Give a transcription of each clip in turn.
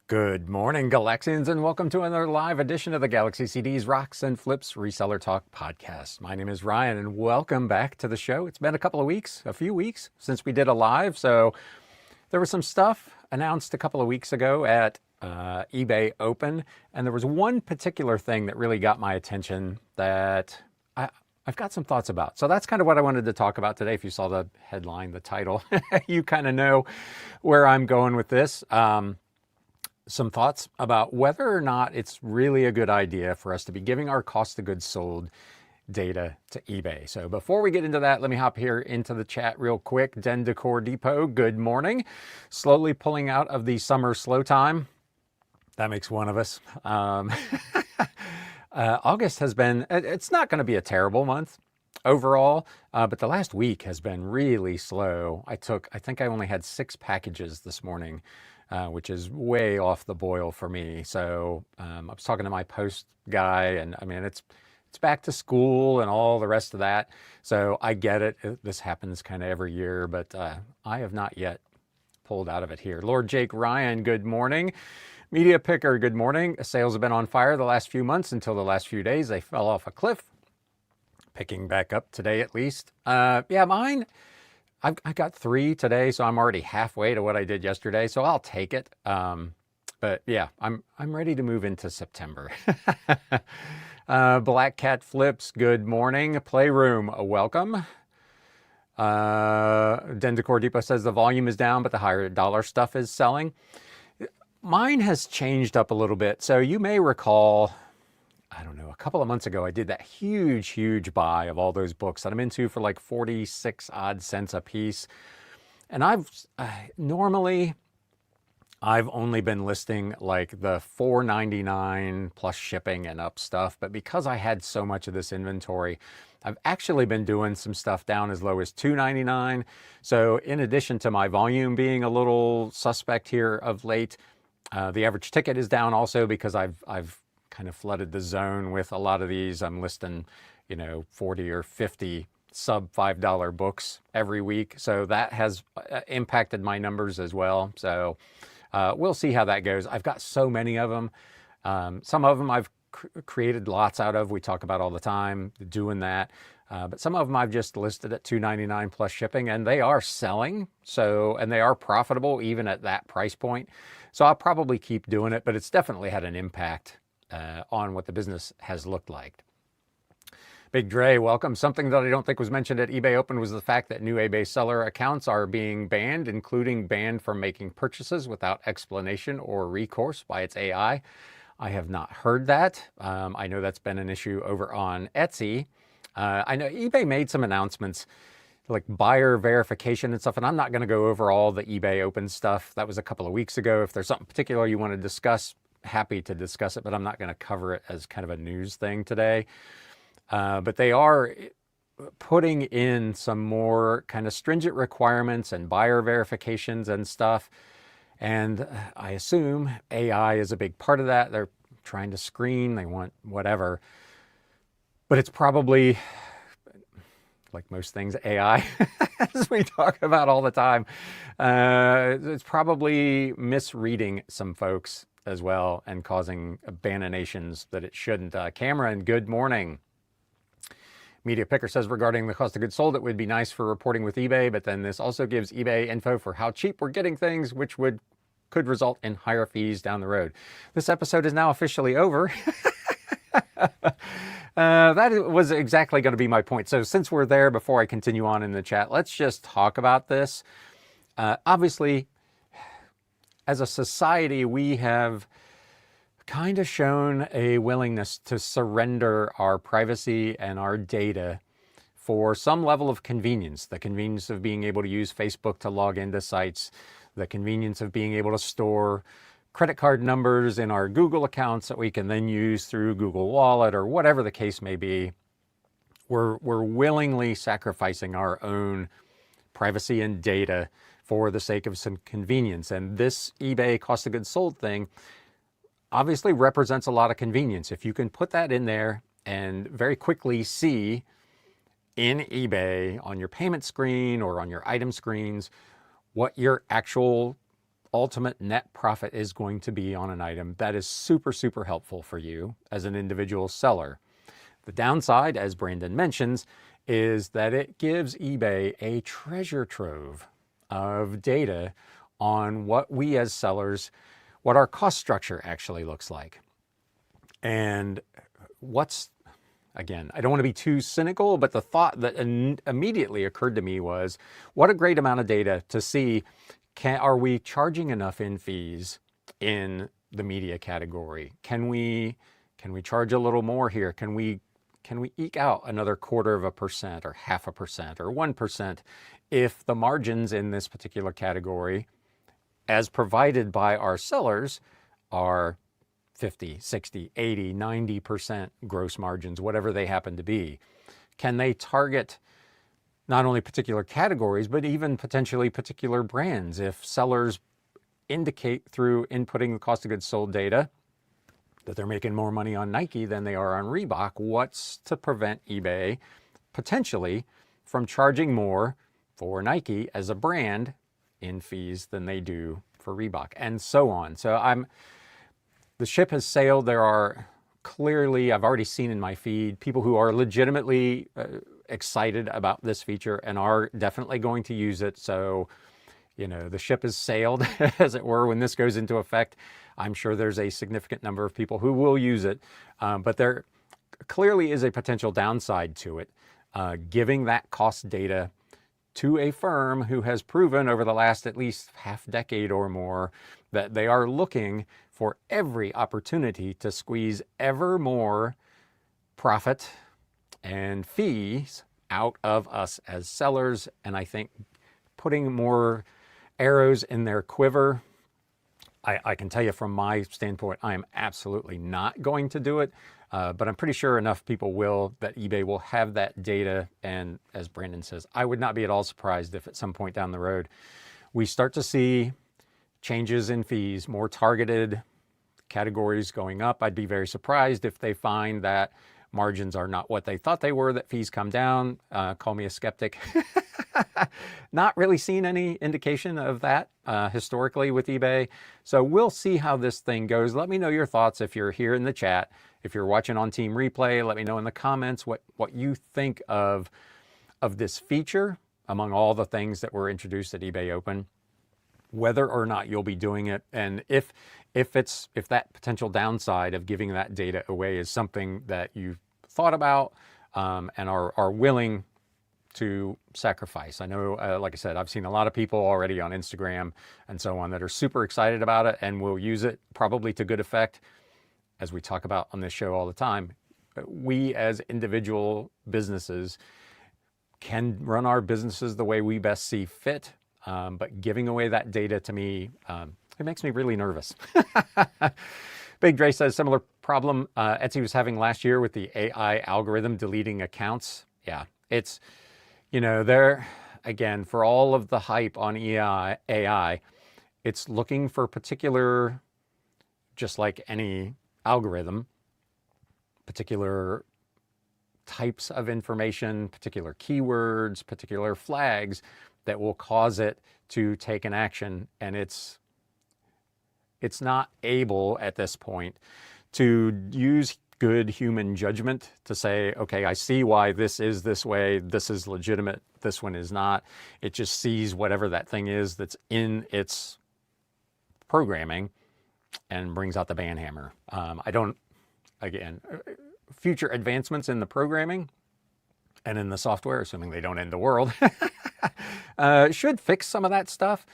Good morning, Galaxians, and welcome to another live edition of the Galaxy CDs, Rocks, and Flips Reseller Talk podcast. My name is Ryan, and welcome back to the show. It's been a few weeks since we did a live, so there was some stuff announced a couple of weeks ago at eBay Open, and there was one particular thing that really got my attention that I've got some thoughts about. So that's kind of what I wanted to talk about today. If you saw the headline, the title, you kind of know where I'm going with this. Some thoughts about whether or not it's really a good idea for us to be giving our cost of goods sold data to eBay. So before we get into that, let me hop here into the chat real quick. Den Decor Depot, good morning. Slowly pulling out of the summer slow time. That makes one of us. August has been, it's not going to be a terrible month overall, but the last week has been really slow. I think I only had 6 packages this morning, which is way off the boil for me. So I was talking to my post guy, and I mean, it's back to school and all the rest of that. So I get it. This happens kind of every year, but I have not yet pulled out of it here. Lord Jake Ryan, good morning. Media Picker, good morning. Sales have been on fire the last few months until the last few days. They fell off a cliff. Picking back up today at least. Yeah, mine, I got 3 today, so I'm already halfway to what I did yesterday, so I'll take it. But yeah, I'm ready to move into September. Black Cat Flips, good morning. Playroom, welcome. Den Decor Depot says the volume is down, but the higher dollar stuff is selling. Mine has changed up a little bit. So you may recall, I don't know, a couple of months ago, I did that huge buy of all those books that I'm into for like 46 odd cents a piece. And normally I've only been listing like the $4.99 plus shipping and up stuff. But because I had so much of this inventory, I've actually been doing some stuff down as low as $2.99. So in addition to my volume being a little suspect here of late, the average ticket is down also because I've kind of flooded the zone with a lot of these. I'm listing, 40 or 50 sub $5 books every week. So that has impacted my numbers as well. So we'll see how that goes. I've got so many of them. Some of them I've created lots out of. We talk about all the time doing that. But some of them I've just listed at $2.99 plus shipping, and they are selling. And they are profitable even at that price point. So I'll probably keep doing it, but it's definitely had an impact on what the business has looked like. Big Dre, welcome. Something that I don't think was mentioned at eBay Open was the fact that new eBay seller accounts are being banned, including banned from making purchases without explanation or recourse by its AI. I have not heard that. I know that's been an issue over on Etsy. I know eBay made some announcements like buyer verification and stuff, and I'm not going to go over all the eBay Open stuff. That was a couple of weeks ago. If there's something particular you want to discuss, happy to discuss it, but I'm not going to cover it as kind of a news thing today. But they are putting in some more kind of stringent requirements and buyer verifications and stuff. And I assume AI is a big part of that. They're trying to screen, they want whatever. But it's probably, like most things AI, as we talk about all the time, it's probably misreading some folks as well and causing bananations that it shouldn't. Cameron, good morning. Media Picker says regarding the cost of goods sold, it would be nice for reporting with eBay, but then this also gives eBay info for how cheap we're getting things, which could result in higher fees down the road. This episode is now officially over. That was exactly going to be my point. So since we're there, before I continue on in the chat, let's just talk about this. Obviously, as a society, we have kind of shown a willingness to surrender our privacy and our data for some level of convenience. The convenience of being able to use Facebook to log into sites, the convenience of being able to store credit card numbers in our Google accounts that we can then use through Google Wallet or whatever the case may be. We're willingly sacrificing our own privacy and data for the sake of some convenience. And this eBay cost of goods sold thing obviously represents a lot of convenience. If you can put that in there and very quickly see in eBay on your payment screen or on your item screens what your actual ultimate net profit is going to be on an item, that is super, super helpful for you as an individual seller. The downside, as Brandon mentions, is that it gives eBay a treasure trove of data on what we as sellers, what our cost structure actually looks like. And again, I don't want to be too cynical, but the thought that immediately occurred to me was, what a great amount of data to see, are we charging enough in fees in the media category? Can we charge a little more here? Can we eke out another 1/4% or 0.5% or 1% if the margins in this particular category, as provided by our sellers, are 50, 60, 80, 90% gross margins, whatever they happen to be? Can they target not only particular categories, but even potentially particular brands? If sellers indicate through inputting the cost of goods sold data that they're making more money on Nike than they are on Reebok, what's to prevent eBay potentially from charging more for Nike as a brand in fees than they do for Reebok, and so on? So the ship has sailed. There are clearly, I've already seen in my feed, people who are legitimately excited about this feature and are definitely going to use it. So, the ship has sailed, as it were, when this goes into effect. I'm sure there's a significant number of people who will use it, but there clearly is a potential downside to it, giving that cost data to a firm who has proven over the last at least half decade or more that they are looking for every opportunity to squeeze ever more profit and fees out of us as sellers. And I think putting more arrows in their quiver, I can tell you from my standpoint, I am absolutely not going to do it. But I'm pretty sure enough people will, that eBay will have that data. And as Brandon says, I would not be at all surprised if at some point down the road we start to see changes in fees, more targeted categories going up. I'd be very surprised if they find that margins are not what they thought they were, that fees come down. Call me a skeptic. Not really seen any indication of that historically with eBay. So we'll see how this thing goes. Let me know your thoughts if you're here in the chat. If you're watching on Team Replay, let me know in the comments what you think of this feature among all the things that were introduced at eBay Open, whether or not you'll be doing it, and if that potential downside of giving that data away is something that you've thought about and are willing to sacrifice. I know, like I said, I've seen a lot of people already on Instagram and so on that are super excited about it and will use it probably to good effect. As we talk about on this show all the time, we as individual businesses can run our businesses the way we best see fit. But giving away that data to me, it makes me really nervous. Big Dre says, similar problem Etsy was having last year with the AI algorithm deleting accounts. Yeah, it's, there, again, for all of the hype on AI, it's looking for particular, just like any algorithm, particular types of information, particular keywords, particular flags that will cause it to take an action. And it's not able at this point to use good human judgment to say, okay, I see why this is this way, this is legitimate, this one is not. It just sees whatever that thing is that's in its programming and brings out the ban hammer. Again, future advancements in the programming and in the software, assuming they don't end the world, should fix some of that stuff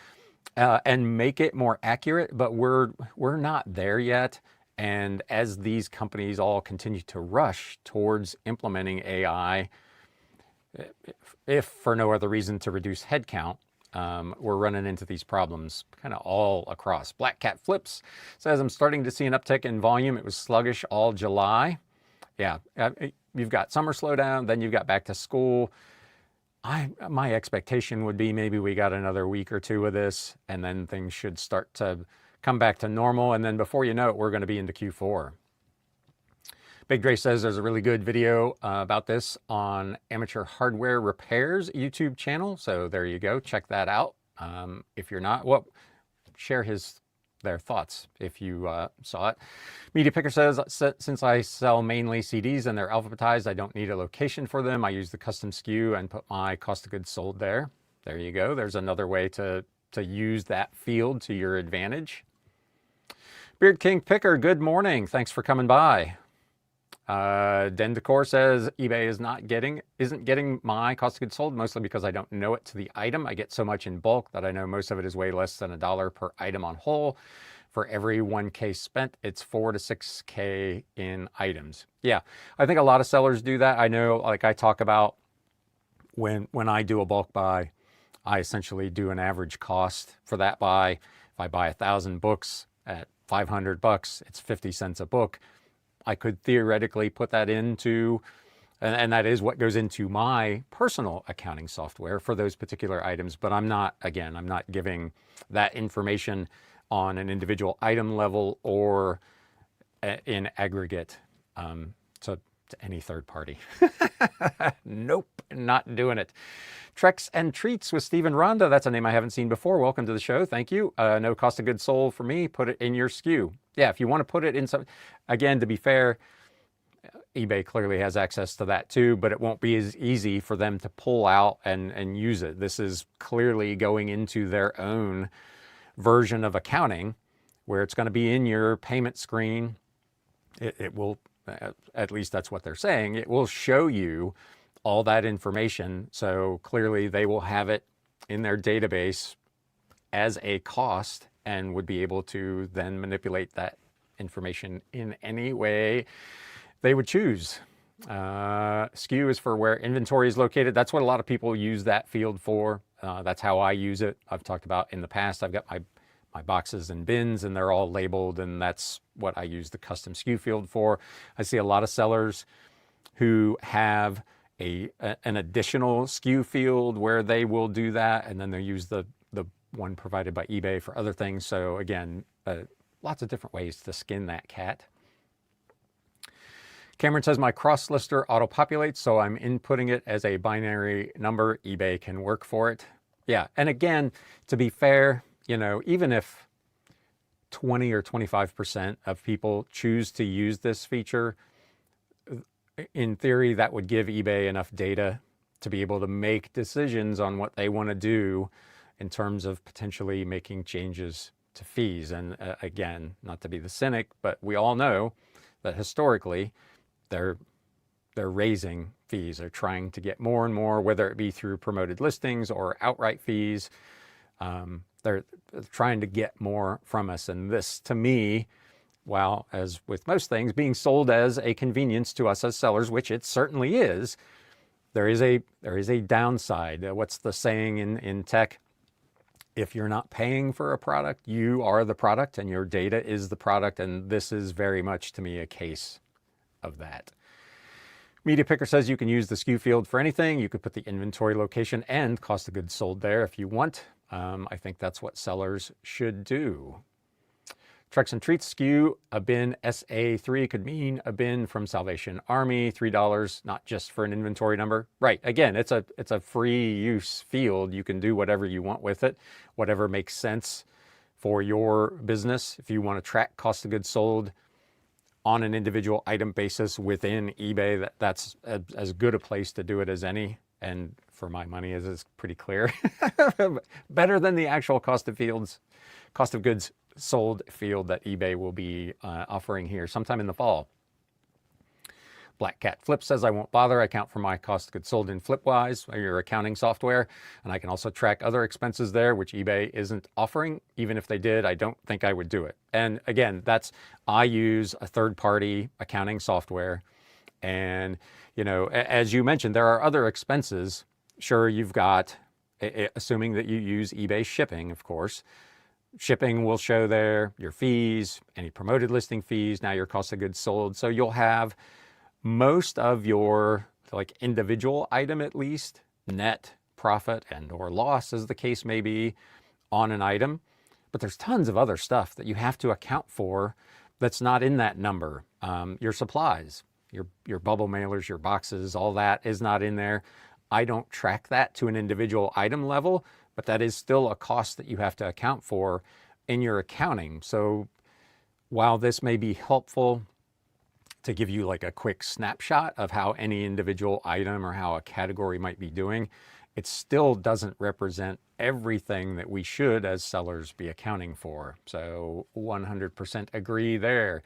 and make it more accurate, but we're not there yet. And as these companies all continue to rush towards implementing AI, if for no other reason to reduce headcount, we're running into these problems kind of all across. Black Cat Flips says, I'm starting to see an uptick in volume. It was sluggish all July. Yeah, you've got summer slowdown, then you've got back to school. My expectation would be maybe we got another week or two of this, and then things should start to come back to normal. And then before you know it, we're going to be into Q4. Big Dre says there's a really good video about this on Amateur Hardware Repairs YouTube channel. So there you go. Check that out. If you're not, share their thoughts if you saw it. Media Picker says, since I sell mainly CDs and they're alphabetized, I don't need a location for them. I use the custom SKU and put my cost of goods sold there. There you go. There's another way to use that field to your advantage. Beard King Picker, good morning. Thanks for coming by. Den Decor says eBay isn't getting my cost of goods sold, mostly because I don't know it to the item. I get so much in bulk that I know most of it is way less than $1 per item on whole. For every 1K spent, it's 4 to 6K in items. Yeah, I think a lot of sellers do that. I know, like I talk about when I do a bulk buy, I essentially do an average cost for that buy. If I buy 1,000 books at $500, it's 50 cents a book. I could theoretically put that into, and that is what goes into my personal accounting software for those particular items, but I'm not giving that information on an individual item level or in aggregate to any third party. Nope, not doing it. Treks and Treats with Stephen Ronda. That's a name I haven't seen before. Welcome to the show. Thank you. No cost of goods sold for me. Put it in your SKU. Yeah, if you want to put it in some, again, to be fair, eBay clearly has access to that too, but it won't be as easy for them to pull out and use it. This is clearly going into their own version of accounting where it's going to be in your payment screen. It will, at least that's what they're saying, it will show you all that information. So clearly they will have it in their database as a cost and would be able to then manipulate that information in any way they would choose. SKU is for where inventory is located. That's what a lot of people use that field for. That's how I use it. I've talked about in the past, I've got my boxes and bins and they're all labeled, and that's what I use the custom SKU field for. I see a lot of sellers who have an additional SKU field where they will do that, and then they use the one provided by eBay for other things. So again, lots of different ways to skin that cat. Cameron says my cross lister auto-populates, so I'm inputting it as a binary number. eBay can work for it. Yeah, and again, to be fair, you know, even if 20 or 25% of people choose to use this feature, in theory, that would give eBay enough data to be able to make decisions on what they want to do in terms of potentially making changes to fees. And again, not to be the cynic, but we all know that historically they're raising fees. They're trying to get more and more, whether it be through promoted listings or outright fees. They're trying to get more from us. And this, to me, while as with most things, being sold as a convenience to us as sellers, which it certainly is, there is a downside. What's the saying in tech? If you're not paying for a product, you are the product and your data is the product. And this is very much, to me, a case of that. Media Picker says you can use the SKU field for anything. You could put the inventory location and cost of goods sold there if you want. I think that's what sellers should do. Treks and Treats SKU, a bin SA3 could mean a bin from Salvation Army, $3, not just for an inventory number. Right, again, it's a free use field. You can do whatever you want with it, whatever makes sense for your business. If you want to track cost of goods sold on an individual item basis within eBay, that's as good a place to do it as any. And for my money, is pretty clear. Better than the actual cost of goods sold field that eBay will be offering here sometime in the fall. Black Cat Flip says, I won't bother. I count for my cost of goods sold in Flipwise, your accounting software, and I can also track other expenses there, which eBay isn't offering. Even if they did, I don't think I would do it. And again, I use a third-party accounting software. And, you know, as you mentioned, there are other expenses. Sure, you've got, assuming that you use eBay shipping, of course, shipping will show there, your fees, any promoted listing fees, now your cost of goods sold. So you'll have most of your like individual item, at least net profit and or loss, as the case may be, on an item. But there's tons of other stuff that you have to account for that's not in that number. Your supplies, your bubble mailers, your boxes, all that is not in there. I don't track that to an individual item level, but that is still a cost that you have to account for in your accounting. So while this may be helpful to give you like a quick snapshot of how any individual item or how a category might be doing, it still doesn't represent everything that we should as sellers be accounting for. So 100% agree there.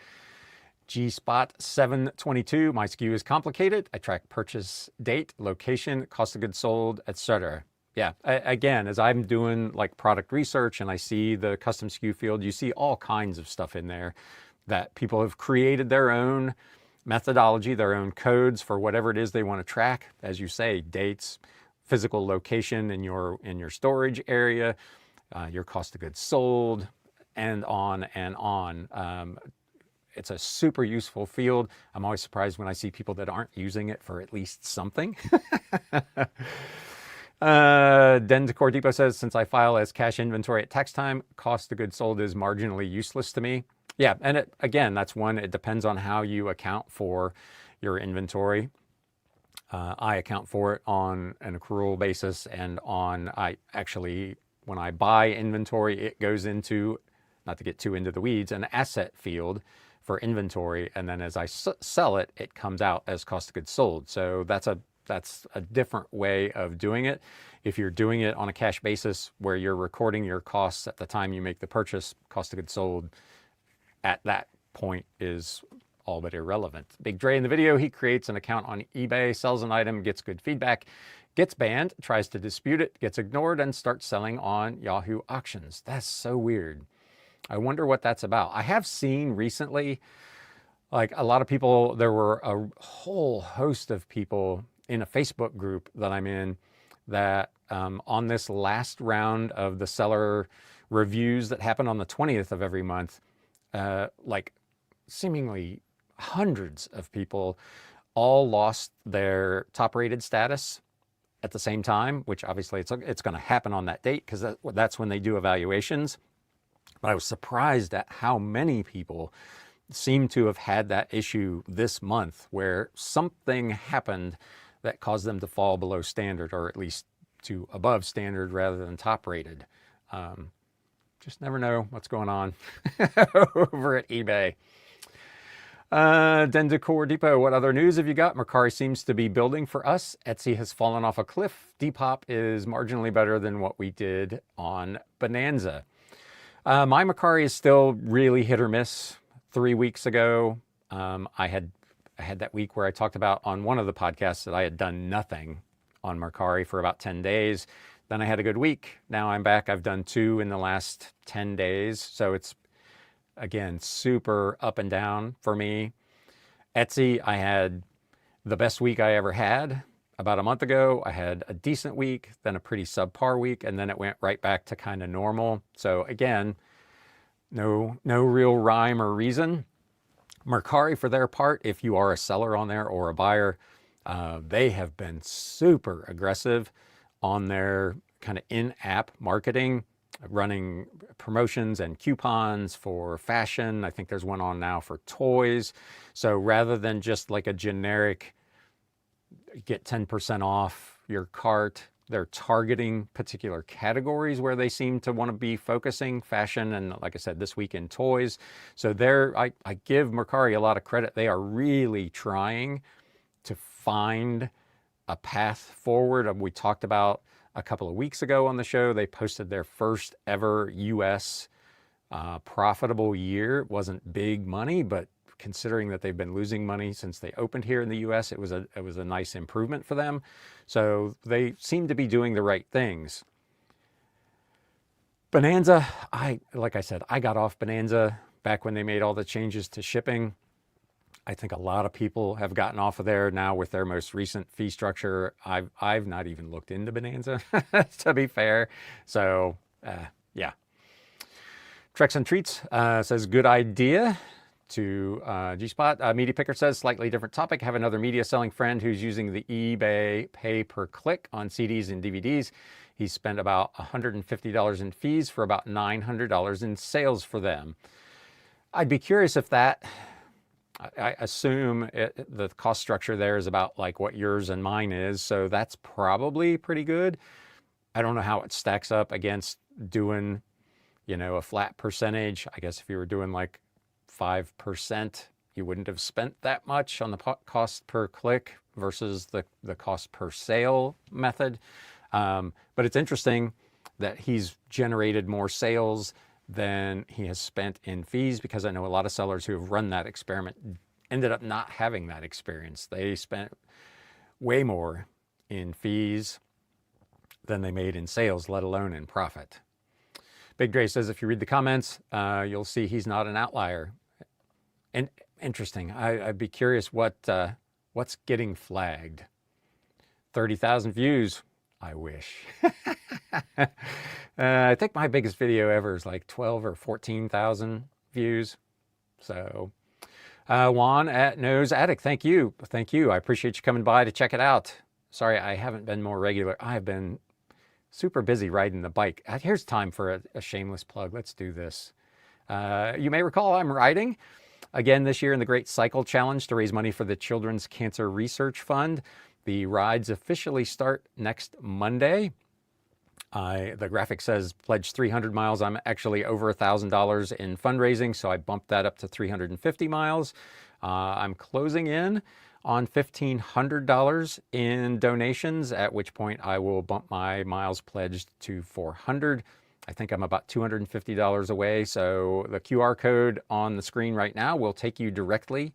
G-Spot 722, my SKU is complicated. I track purchase date, location, cost of goods sold, etc. Yeah, again, as I'm doing like product research and I see the custom SKU field, you see all kinds of stuff in there that people have created their own methodology, their own codes for whatever it is they want to track. As you say, dates, physical location in your storage area, your cost of goods sold, and on and on. It's a super useful field. I'm always surprised when I see people that aren't using it for at least something. Den Decor Depot says, since I file as cash inventory at tax time, cost of goods sold is marginally useless to me. Yeah, and again, that's one, it depends on how you account for your inventory. I account for it on an accrual basis, and when I buy inventory, it goes into, not to get too into the weeds, an asset field for inventory, and then as I sell it, it comes out as cost of goods sold. So that's a different way of doing it. If you're doing it on a cash basis where you're recording your costs at the time you make the purchase, cost of goods sold at that point is all but irrelevant. Big Dre in the video, he creates an account on eBay, sells an item, gets good feedback, gets banned, tries to dispute it, gets ignored, and starts selling on Yahoo auctions. That's so weird. I wonder what that's about. I have seen recently, like a lot of people, there were a whole host of people in a Facebook group that I'm in that on this last round of the seller reviews that happen on the 20th of every month, like seemingly hundreds of people all lost their top rated status at the same time, which obviously it's going to happen on that date because that's when they do evaluations. But I was surprised at how many people seem to have had that issue this month where something happened that caused them to fall below standard, or at least to above standard rather than top rated. Just never know what's going on over at eBay. Den Decor Depot, what other news have you got? Mercari seems to be building for us. Etsy has fallen off a cliff. Depop is marginally better than what we did on Bonanza. My Mercari is still really hit or miss. 3 weeks ago, I had that week where I talked about on one of the podcasts that I had done nothing on Mercari for about 10 days. Then I had a good week. Now I'm back. I've done 2 in the last 10 days. So it's, again, super up and down for me. Etsy, I had the best week I ever had about a month ago. I had a decent week, then a pretty subpar week, and then it went right back to kind of normal. So again, no real rhyme or reason. Mercari, for their part, if you are a seller on there or a buyer, they have been super aggressive on their kind of in-app marketing, running promotions and coupons for fashion. I think there's one on now for toys. So rather than just like a generic get 10% off your cart, they're targeting particular categories where they seem to want to be focusing, fashion, and like I said, this week in toys. So I give Mercari a lot of credit. They are really trying to find a path forward. We talked about a couple of weeks ago on the show, they posted their first ever US profitable year. It wasn't big money, but considering that they've been losing money since they opened here in the US, it was a nice improvement for them. So they seem to be doing the right things. Bonanza, like I said, I got off Bonanza back when they made all the changes to shipping. I think a lot of people have gotten off of there now with their most recent fee structure. I've not even looked into Bonanza, to be fair. So, yeah. Treks and Treats says, good idea to G-Spot. Media Picker says, slightly different topic. Have another media selling friend who's using the eBay pay per click on CDs and DVDs. He spent about $150 in fees for about $900 in sales for them. I'd be curious if that... I assume the cost structure there is about like what yours and mine is. So that's probably pretty good. I don't know how it stacks up against doing, a flat percentage. I guess if you were doing like 5%, you wouldn't have spent that much on the cost per click versus the cost per sale method. But it's interesting that he's generated more sales than he has spent in fees, because I know a lot of sellers who have run that experiment ended up not having that experience. They spent way more in fees than they made in sales, let alone in profit. Big Dre says, if you read the comments, you'll see he's not an outlier. And interesting. I'd be curious what's getting flagged. 30,000 views. I wish. I think my biggest video ever is like 12 or 14,000 views. So Juan at Nose Attic, thank you. Thank you. I appreciate you coming by to check it out. Sorry, I haven't been more regular. I've been super busy riding the bike. Here's time for a shameless plug. Let's do this. You may recall I'm riding again this year in the Great Cycle Challenge to raise money for the Children's Cancer Research Fund. The rides officially start next Monday. The graphic says pledge 300 miles. I'm actually over $1,000 in fundraising, so I bumped that up to 350 miles. I'm closing in on $1,500 in donations, at which point I will bump my miles pledged to 400. I think I'm about $250 away. So the QR code on the screen right now will take you directly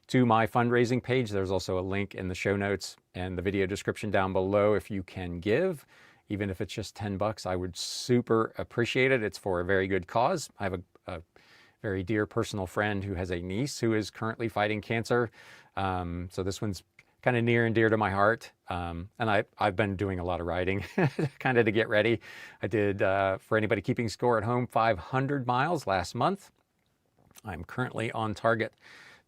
to my fundraising page. There's also a link in the show notes and the video description down below if you can give. Even if it's just 10 bucks, I would super appreciate it. It's for a very good cause. I have a very dear personal friend who has a niece who is currently fighting cancer. So this one's kind of near and dear to my heart. And I've been doing a lot of riding kind of to get ready. I did, for anybody keeping score at home, 500 miles last month. I'm currently on target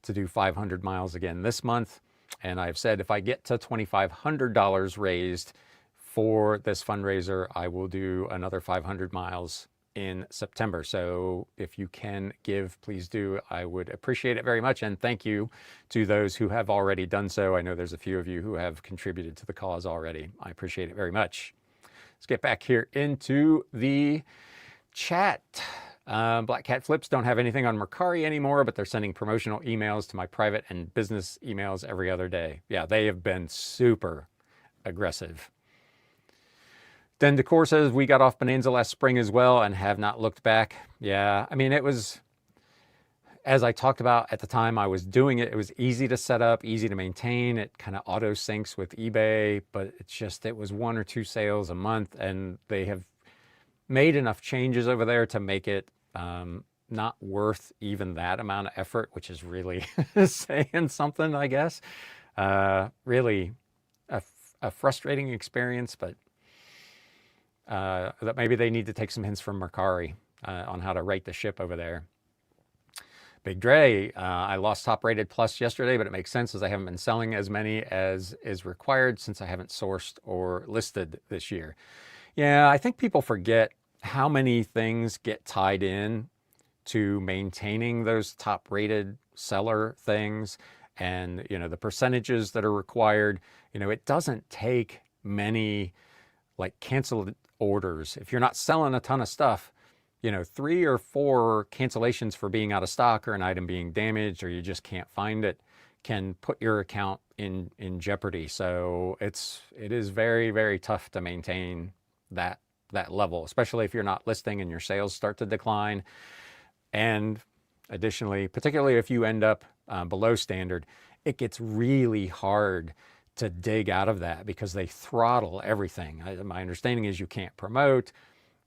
to do 500 miles again this month. And I've said if I get to $2,500 raised for this fundraiser, I will do another 500 miles in September. So if you can give, please do. I would appreciate it very much. And thank you to those who have already done so. I know there's a few of you who have contributed to the cause already. I appreciate it very much. Let's get back here into the chat. Black Cat Flips don't have anything on Mercari anymore, but they're sending promotional emails to my private and business emails every other day. Yeah, they have been super aggressive. Den Decor says, we got off Bonanza last spring as well and have not looked back. Yeah, I mean, it was, as I talked about at the time I was doing it, it was easy to set up, easy to maintain. It kind of auto syncs with eBay, but it's just, it was 1 or 2 sales a month, and they have made enough changes over there to make it not worth even that amount of effort, which is really saying something, I guess. Really a frustrating experience, but that maybe they need to take some hints from Mercari on how to right the ship over there. Big Dre, I lost top rated plus yesterday, but it makes sense as I haven't been selling as many as is required since I haven't sourced or listed this year. Yeah, I think people forget how many things get tied in to maintaining those top rated seller things, and the percentages that are required. It doesn't take many like canceled orders. If you're not selling a ton of stuff, 3 or 4 cancellations for being out of stock or an item being damaged or you just can't find it can put your account in jeopardy. So it is very, very tough to maintain that level, especially if you're not listing and your sales start to decline. And additionally, particularly if you end up below standard, it gets really hard to dig out of that because they throttle everything. My understanding is you can't promote.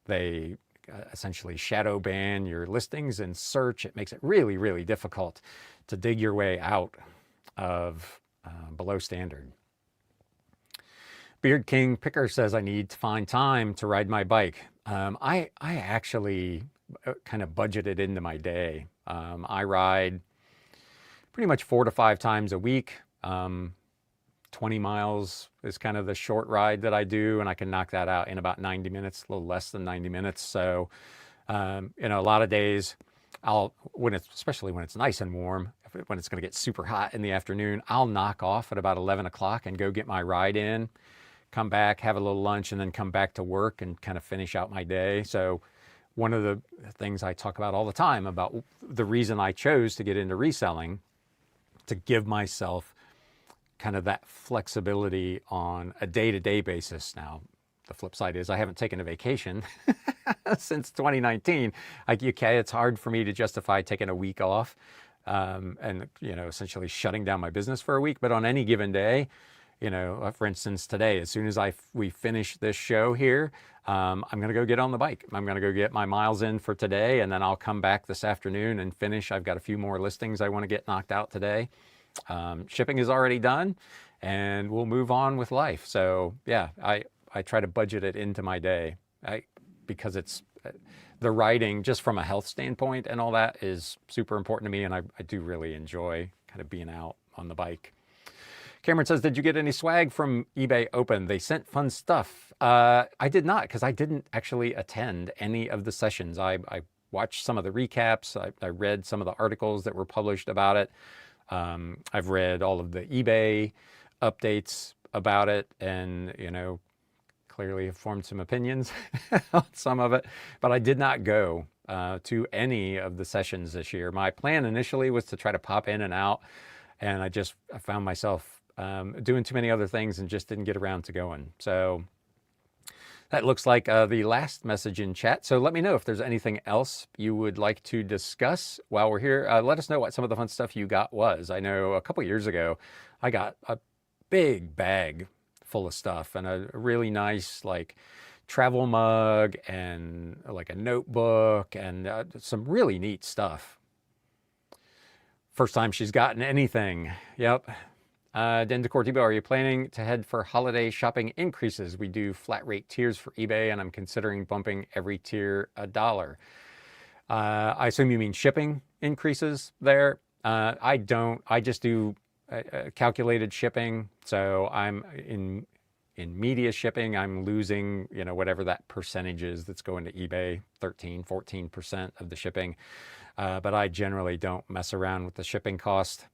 They essentially shadow ban your listings in search. It makes it really, really difficult to dig your way out of below standard. Beard King Picker says, I need to find time to ride my bike. I actually kind of budgeted into my day. I ride pretty much 4 to 5 times a week. 20 miles is kind of the short ride that I do, and I can knock that out in about 90 minutes, a little less than 90 minutes. So, a lot of days especially when it's nice and warm, when it's going to get super hot in the afternoon, I'll knock off at about 11 o'clock and go get my ride in, come back, have a little lunch, and then come back to work and kind of finish out my day. So one of the things I talk about all the time about the reason I chose to get into reselling, to give myself kind of that flexibility on a day-to-day basis. Now, the flip side is I haven't taken a vacation since 2019. Okay, it's hard for me to justify taking a week off and, essentially shutting down my business for a week. But on any given day, for instance, today, as soon as we finish this show here, I'm going to go get on the bike. I'm going to go get my miles in for today, and then I'll come back this afternoon and finish. I've got a few more listings I want to get knocked out today. Shipping is already done, and we'll move on with life. So yeah, I try to budget it into my day because it's the writing, just from a health standpoint and all that, is super important to me, and I do really enjoy kind of being out on the bike. Cameron says, did you get any swag from eBay Open? They sent fun stuff. I did not, because I didn't actually attend any of the sessions. I watched some of the recaps. I read some of the articles that were published about it. I've read all of the eBay updates about it, and, clearly have formed some opinions on some of it, but I did not go to any of the sessions this year. My plan initially was to try to pop in and out, and I found myself doing too many other things and just didn't get around to going. So that looks like the last message in chat. So let me know if there's anything else you would like to discuss while we're here. Let us know what some of the fun stuff you got was. I know a couple years ago, I got a big bag full of stuff and a really nice travel mug and a notebook and some really neat stuff. First time she's gotten anything. Yep. Den Decortivo, are you planning to head for holiday shopping increases? We do flat rate tiers for eBay, and I'm considering bumping every tier $1. I assume you mean shipping increases there. I don't. I just do calculated shipping. So I'm in media shipping, I'm losing, whatever that percentage is that's going to eBay, 13-14% of the shipping. But I generally don't mess around with the shipping cost.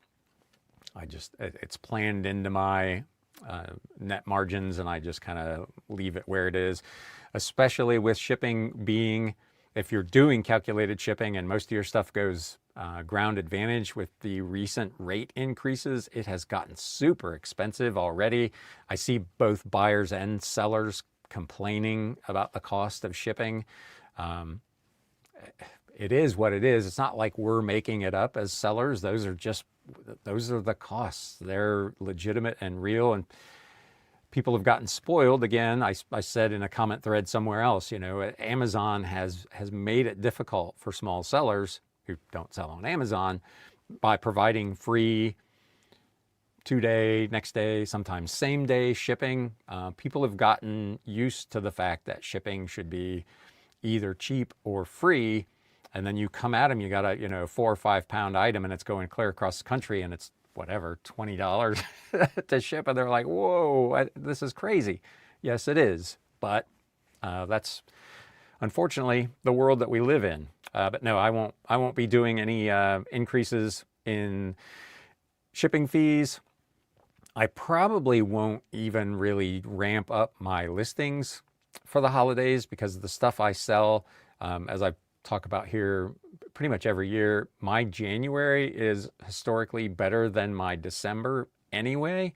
It's planned into my net margins, and I just kind of leave it where it is, especially with shipping being, if you're doing calculated shipping and most of your stuff goes ground advantage with the recent rate increases, it has gotten super expensive already. I see both buyers and sellers complaining about the cost of shipping. It is what it is. It's not like we're making it up as sellers. Those are the costs. They're legitimate and real, and people have gotten spoiled. Again, I said in a comment thread somewhere else, Amazon has made it difficult for small sellers who don't sell on Amazon by providing free 2-day, next day, sometimes same day shipping. People have gotten used to the fact that shipping should be either cheap or free. And then you come at them, you got a 4 or 5 pound item, and it's going clear across the country, and it's whatever, $20 to ship. And they're like, whoa, this is crazy. Yes, it is. But that's unfortunately the world that we live in. But no, I won't be doing any increases in shipping fees. I probably won't even really ramp up my listings for the holidays, because the stuff I sell, as I talk about here pretty much every year, my January is historically better than my December anyway.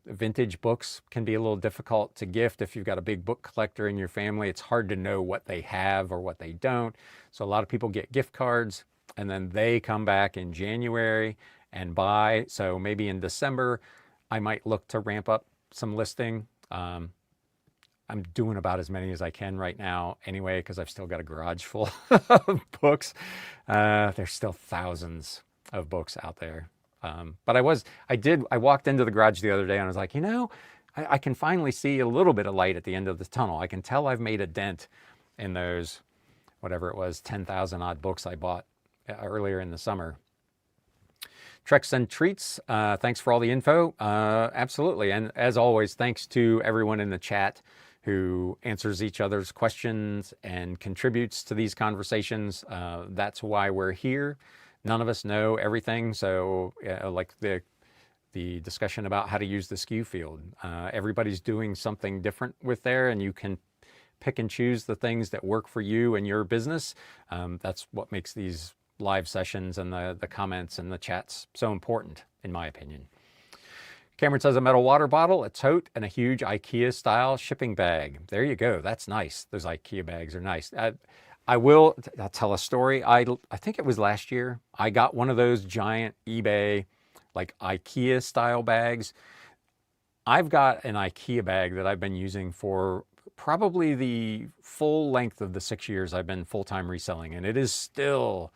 Vintage books can be a little difficult to gift. If you've got a big book collector in your family, it's hard to know what they have or what they don't. So a lot of people get gift cards, and then they come back in January and buy. So maybe in December, I might look to ramp up some listing. I'm doing about as many as I can right now anyway, because I've still got a garage full of books. There's still thousands of books out there. But I walked into the garage the other day and I was like, I can finally see a little bit of light at the end of the tunnel. I can tell I've made a dent in those, whatever it was, 10,000 odd books I bought earlier in the summer. Treks and Treats, thanks for all the info. Absolutely. And as always, thanks to everyone in the chat who answers each other's questions and contributes to these conversations. That's why we're here. None of us know everything. So like the discussion about how to use the SKU field, everybody's doing something different with there, and you can pick and choose the things that work for you and your business. That's what makes these live sessions and the comments and the chats so important, in my opinion. Cameron says a metal water bottle, a tote, and a huge IKEA style shipping bag. There you go. That's nice. Those IKEA bags are nice. I'll tell a story. I think it was last year. I got one of those giant eBay, like IKEA style bags. I've got an IKEA bag that I've been using for probably the full length of the 6 years I've been full-time reselling, and it is still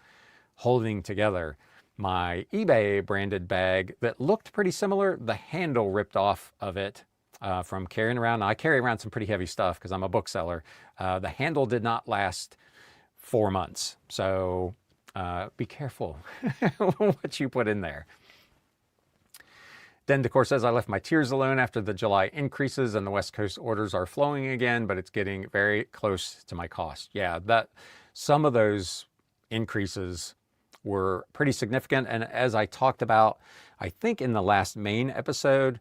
holding together. My eBay branded bag that looked pretty similar, the handle ripped off of it from carrying around. Now, I carry around some pretty heavy stuff because I'm a bookseller. The handle did not last 4 months. So be careful what you put in there. Den Decor says, I left my tiers alone after the July increases and the West Coast orders are flowing again, but it's getting very close to my cost. Yeah, some of those increases were pretty significant. And as I talked about, I think in the last main episode,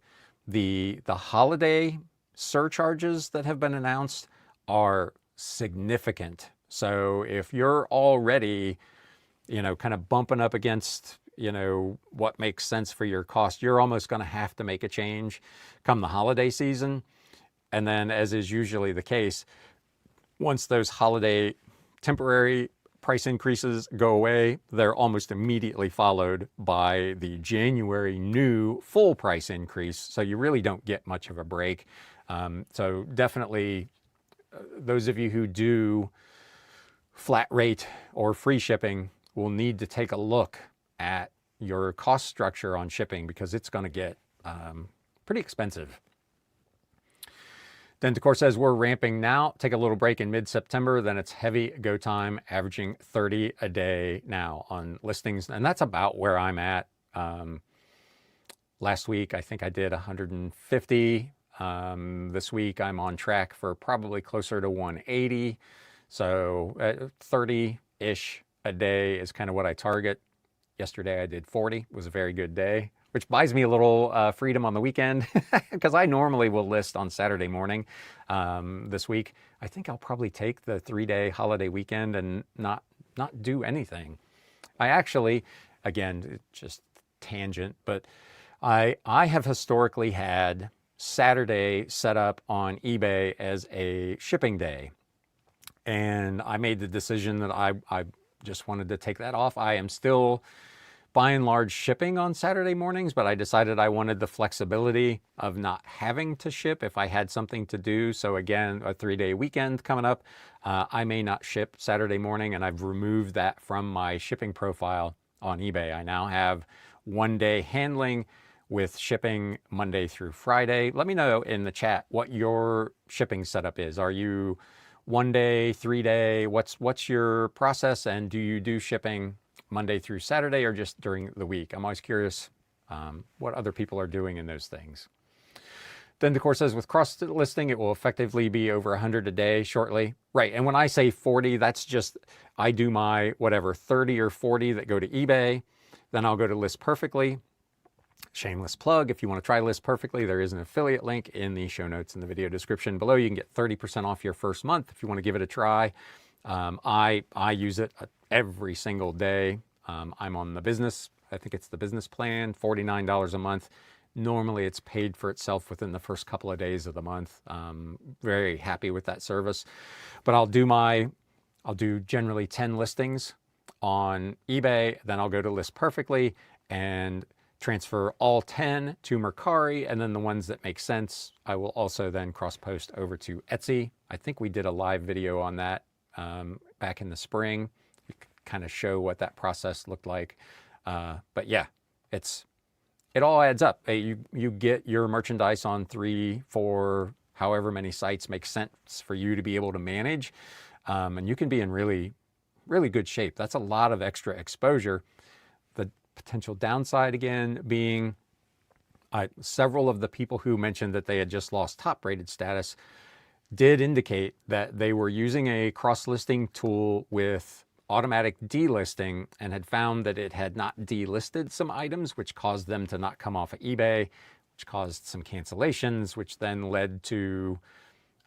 the holiday surcharges that have been announced are significant. So if you're already, kind of bumping up against, what makes sense for your cost, you're almost going to have to make a change come the holiday season. And then, as is usually the case, once those holiday temporary price increases go away, they're almost immediately followed by the January new full price increase. So you really don't get much of a break. So definitely those of you who do flat rate or free shipping will need to take a look at your cost structure on shipping, because it's going to get pretty expensive. Then Decor says, we're ramping now. Take a little break in mid-September, then it's heavy go time, averaging 30 a day now on listings. And that's about where I'm at. Last week, I think I did 150. This week, I'm on track for probably closer to 180. So 30-ish a day is kind of what I target. Yesterday, I did 40. It was a very good day, which buys me a little freedom on the weekend because I normally will list on Saturday morning. This week, I think I'll probably take the 3-day holiday weekend and not do anything. I actually, again, just tangent, but I have historically had Saturday set up on eBay as a shipping day. And I made the decision that I just wanted to take that off. I am still by and large shipping on Saturday mornings, but I decided I wanted the flexibility of not having to ship if I had something to do. So again, a 3-day weekend coming up, I may not ship Saturday morning, and I've removed that from my shipping profile on eBay. I now have 1-day handling with shipping Monday through Friday. Let me know in the chat what your shipping setup is. Are you 1-day, 3-day? What's your process, and do you do shipping Monday through Saturday or just during the week? I'm always curious what other people are doing in those things. Then Decor says, with cross listing, it will effectively be over 100 a day shortly. Right, and when I say 40, that's just, I do my 30 or 40 that go to eBay. Then I'll go to List Perfectly. Shameless plug, if you want to try List Perfectly, there is an affiliate link in the show notes in the video description below. You can get 30% off your first month if you want to give it a try. I use it every single day. I'm on the business, I think it's the business plan, $49 a month. Normally it's paid for itself within the first couple of days of the month. Very happy with that service. But I'll do generally 10 listings on eBay, then I'll go to List Perfectly and transfer all 10 to Mercari, and then the ones that make sense, I will also then cross-post over to Etsy. I think we did a live video on that back in the spring, kind of show what that process looked like. But yeah, it all adds up. You get your merchandise on 3, 4, however many sites makes sense for you to be able to manage, and you can be in really, really good shape. That's a lot of extra exposure. The potential downside, again, being several of the people who mentioned that they had just lost top-rated status did indicate that they were using a cross-listing tool with automatic delisting and had found that it had not delisted some items, which caused them to not come off of eBay, which caused some cancellations, which then led to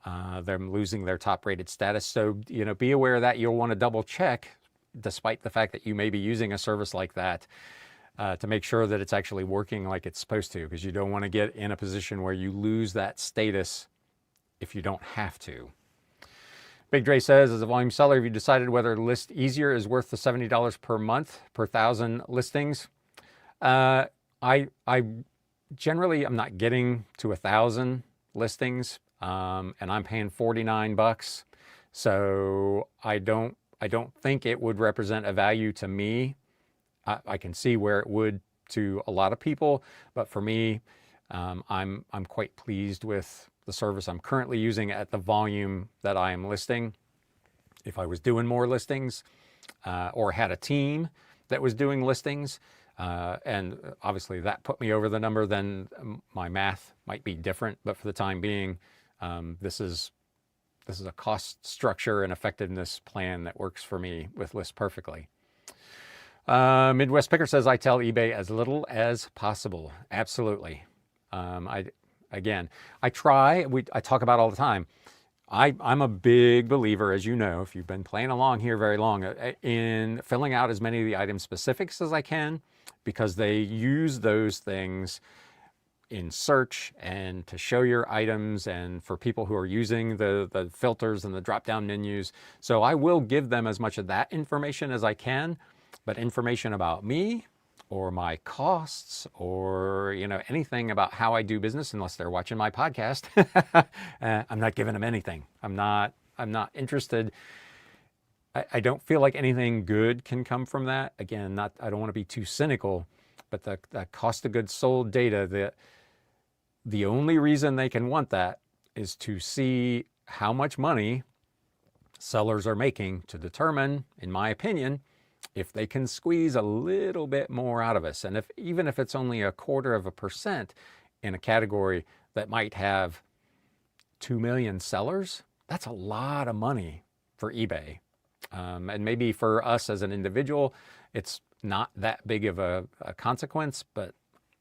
them losing their top rated status. So, be aware of that. You'll want to double check, despite the fact that you may be using a service like that, to make sure that it's actually working like it's supposed to, because you don't want to get in a position where you lose that status if you don't have to. Big Dre says, as a volume seller, have you decided whether list easier is worth the $70 per month per 1,000 listings? I generally am not getting to 1,000 listings, and I'm paying $49. So I don't think it would represent a value to me. I can see where it would to a lot of people, but for me, I'm quite pleased with the service I'm currently using at the volume that I am listing. If I was doing more listings, or had a team that was doing listings, and obviously that put me over the number, then my math might be different. But for the time being, this is a cost structure and effectiveness plan that works for me with List Perfectly. Midwest Picker says, I tell eBay as little as possible. Absolutely. I talk about all the time. I'm a big believer, as you know, if you've been playing along here very long, in filling out as many of the item specifics as I can, because they use those things in search and to show your items, and for people who are using the filters and the drop-down menus. So I will give them as much of that information as I can, but information about me or my costs or anything about how I do business, unless they're watching my podcast, I'm not giving them anything. I'm not interested. I don't feel like anything good can come from that. Again, I don't want to be too cynical, but the cost of goods sold data, the only reason they can want that is to see how much money sellers are making, to determine, in my opinion, if they can squeeze a little bit more out of us. And even if it's only 0.25% in a category that might have 2 million sellers, that's a lot of money for eBay. And maybe for us as an individual, it's not that big of a consequence, but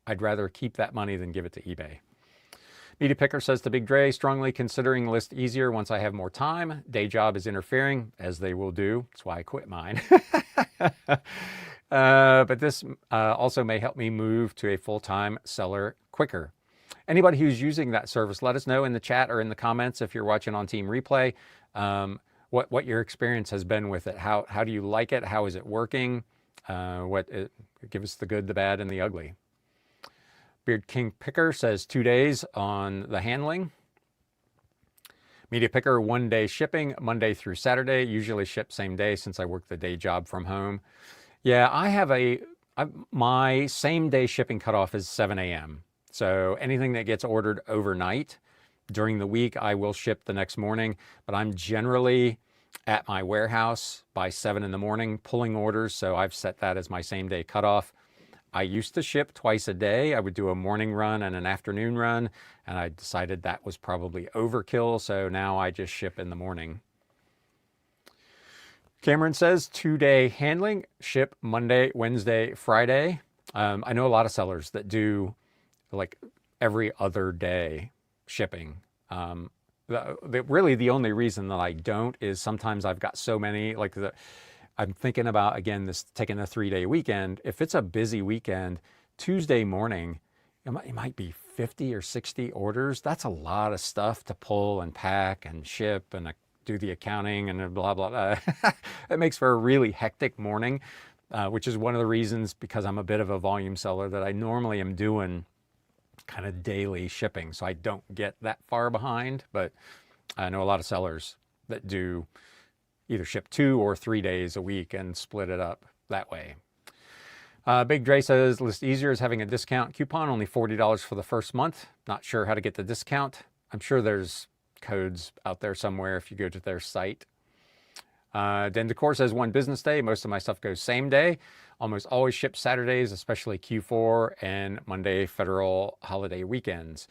I'd rather keep that money than give it to eBay. Media Picker says to Big Dre, strongly considering List easier once I have more time. Day job is interfering, as they will do. That's why I quit mine. But this also may help me move to a full-time seller quicker. Anybody who's using that service, let us know in the chat or in the comments if you're watching on Team Replay, what your experience has been with it. How do you like it? How is it working? Give us the good, the bad, and the ugly. Beard King Picker says 2 days on the handling. Media Picker, 1 day shipping, Monday through Saturday. Usually ship same day since I work the day job from home. Yeah, I have my same day shipping cutoff is 7 a.m. So anything that gets ordered overnight during the week, I will ship the next morning. But I'm generally at my warehouse by 7 in the morning pulling orders. So I've set that as my same day cutoff. I used to ship twice a day. I would do a morning run and an afternoon run, and I decided that was probably overkill, so now I just ship in the morning. Cameron says 2 day handling, ship Monday, Wednesday, Friday. I know a lot of sellers that do like every other day shipping. Really the only reason that I don't is sometimes I've got so many, I'm thinking about, again, taking a 3-day weekend. If it's a busy weekend, Tuesday morning, it might be 50 or 60 orders. That's a lot of stuff to pull and pack and ship and do the accounting and blah, blah, blah. It makes for a really hectic morning, which is one of the reasons, because I'm a bit of a volume seller, that I normally am doing kind of daily shipping. So I don't get that far behind, but I know a lot of sellers that do either ship 2 or 3 days a week and split it up that way. Big Dre says, List easier is having a discount coupon, only $40 for the first month. Not sure how to get the discount. I'm sure there's codes out there somewhere if you go to their site. Den Decor says 1 business day. Most of my stuff goes same day. Almost always ship Saturdays, especially Q4 and Monday federal holiday weekends.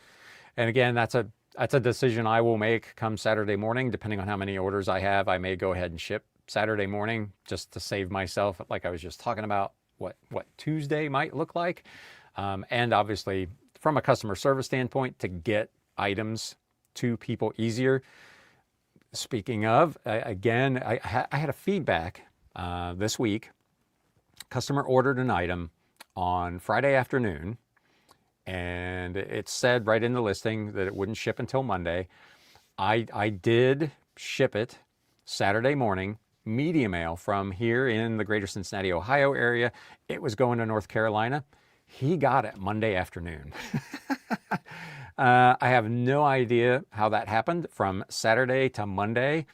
And again, that's a decision I will make come Saturday morning. Depending on how many orders I have, I may go ahead and ship Saturday morning just to save myself, like I was just talking about, what Tuesday might look like. And obviously, from a customer service standpoint, to get items to people easier. Speaking of, again, I had a feedback this week. Customer ordered an item on Friday afternoon, and it said right in the listing that it wouldn't ship until Monday. I did ship it Saturday morning, media mail from here in the greater Cincinnati, Ohio area. It was going to North Carolina. He got it Monday afternoon. I have no idea how that happened from Saturday to Monday,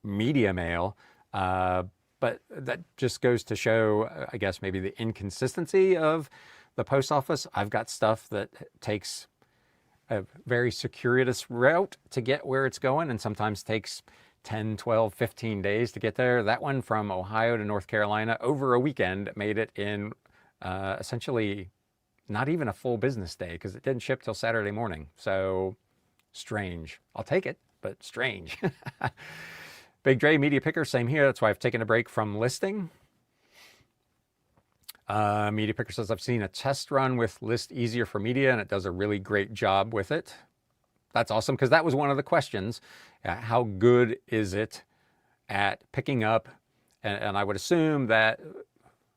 media mail. But that just goes to show, I guess, maybe the inconsistency of the post office. I've got stuff that takes a very circuitous route to get where it's going, and sometimes takes 10, 12, 15 days to get there. That one from Ohio to North Carolina over a weekend made it in essentially not even a full business day, because it didn't ship till Saturday morning. So strange. I'll take it, but strange. Big Dre Media Picker, same here. That's why I've taken a break from listing. Media Picker says, I've seen a test run with List Easier for Media, and it does a really great job with it. That's awesome, because that was one of the questions. How good is it at picking up? And I would assume that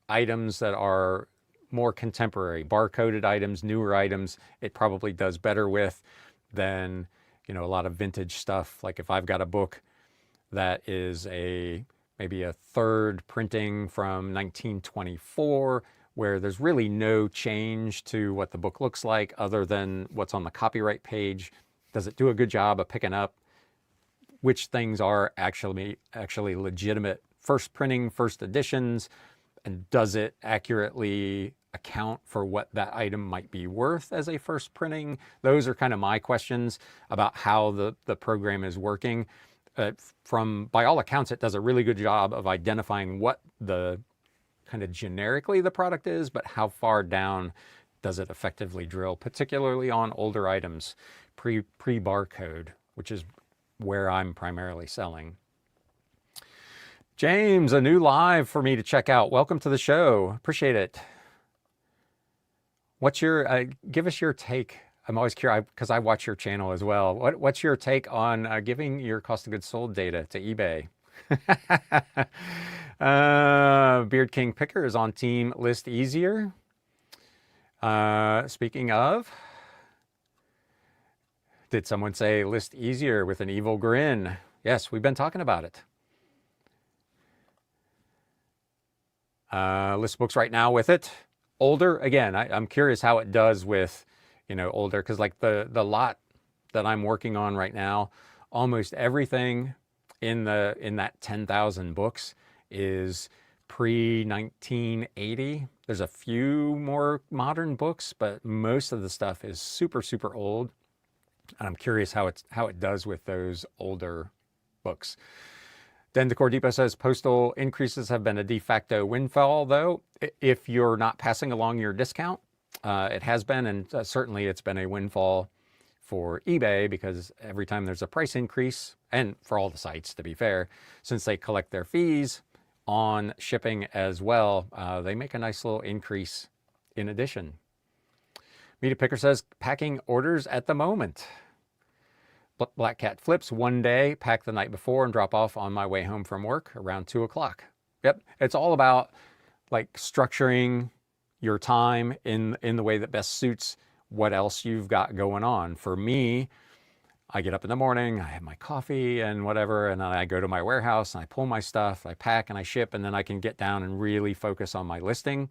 items that are more contemporary, barcoded items, newer items, it probably does better with than, you know, a lot of vintage stuff. Like if I've got a book that is maybe a third printing from 1924, where there's really no change to what the book looks like other than what's on the copyright page. Does it do a good job of picking up which things are actually legitimate first printing, first editions, and does it accurately account for what that item might be worth as a first printing? Those are kind of my questions about how the program is working. By all accounts, it does a really good job of identifying what the kind of generically the product is, but how far down does it effectively drill, particularly on older items, pre-barcode, which is where I'm primarily selling. James, a new live for me to check out. Welcome to the show. Appreciate it. What's your, give us your take. I'm always curious because I watch your channel as well. What's your take on giving your cost of goods sold data to eBay? Beard King Picker is on team List Easier. Speaking of, did someone say List Easier with an evil grin? Yes, we've been talking about it. List books right now with it. Older, again, I'm curious how it does with, you know, older, because like the lot that I'm working on right now, almost everything in that 10,000 books is pre-1980. There's a few more modern books, but most of the stuff is super, super old. And I'm curious how it does with those older books. Then Decor Depot says postal increases have been a de facto windfall, though. If you're not passing along your discount, it has been, and certainly it's been a windfall for eBay, because every time there's a price increase, and for all the sites, to be fair, since they collect their fees on shipping as well, they make a nice little increase in addition. Media Picker says packing orders at the moment. Black Cat Flips, one day, pack the night before and drop off on my way home from work around 2 o'clock. Yep, it's all about like structuring your time in the way that best suits what else you've got going on. For me, I get up in the morning, I have my coffee and whatever, and then I go to my warehouse and I pull my stuff, I pack and I ship, and then I can get down and really focus on my listing.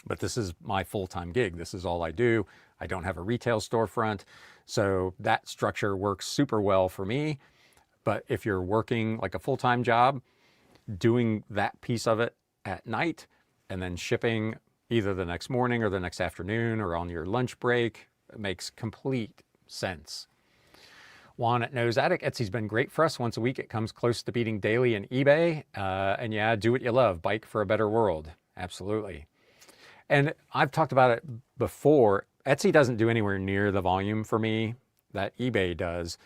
But this is my full-time gig. This is all I do. I don't have a retail storefront. So that structure works super well for me. But if you're working like a full-time job, doing that piece of it at night and then shipping either the next morning or the next afternoon or on your lunch break, it makes complete sense. Juan at Nose Attic, Etsy's been great for us. Once a week, it comes close to beating daily in eBay. And yeah, do what you love. Bike for a better world. Absolutely. And I've talked about it before. Etsy doesn't do anywhere near the volume for me that eBay does,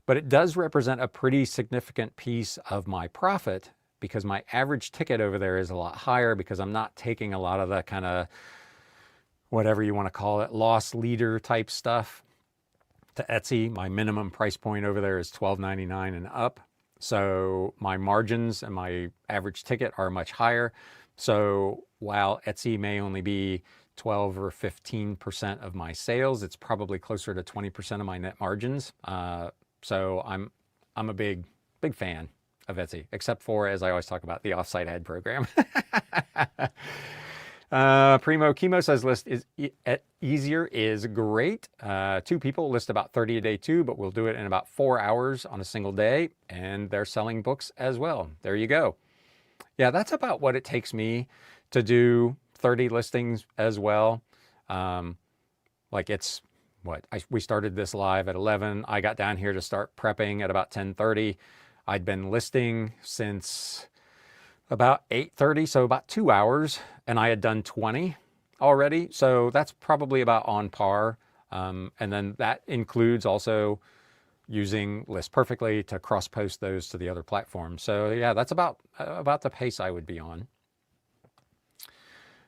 but it does represent a pretty significant piece of my profit, because my average ticket over there is a lot higher, because I'm not taking a lot of that kind of, whatever you want to call it, loss leader type stuff. to Etsy. My minimum price point over there is $12.99 and up. So my margins and my average ticket are much higher. So while Etsy may only be 12 or 15% of my sales, it's probably closer to 20% of my net margins. So I'm a big fan of Etsy, except for, as I always talk about, the offsite ad program. Primo Chemo says list is easier is great. 2 people list about 30 a day too, but we'll do it in about 4 hours on a single day, and they're selling books as well. There you go. Yeah, that's about what it takes me to do 30 listings as well. Like it's what we started this live at 11. I got down here to start prepping at about 10:30. I'd been listing since about 8:30, so about 2 hours, and I had done 20 already. So that's probably about on par. And then that includes also using List Perfectly to cross post those to the other platforms. So yeah, that's about the pace I would be on.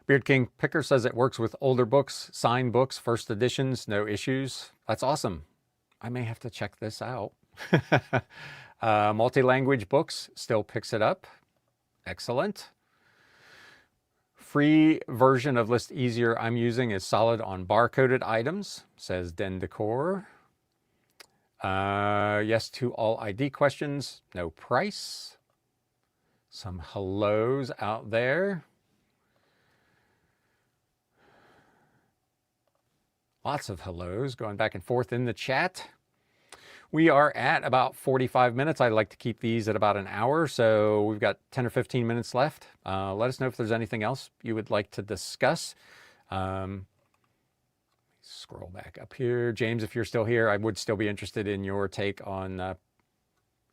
Beard King Picker says it works with older books, signed books, first editions, no issues. That's awesome. I may have to check this out. Multi-language books still picks it up. Excellent. Free version of List Easier I'm using is solid on barcoded items, says Den Decor. Yes to all ID questions, no price. Some hellos out there. Lots of hellos going back and forth in the chat. We are at about 45 minutes. I'd like to keep these at about an hour, so we've got 10 or 15 minutes left. Let us know if there's anything else you would like to discuss. Scroll back up here. James, if you're still here, I would still be interested in your take on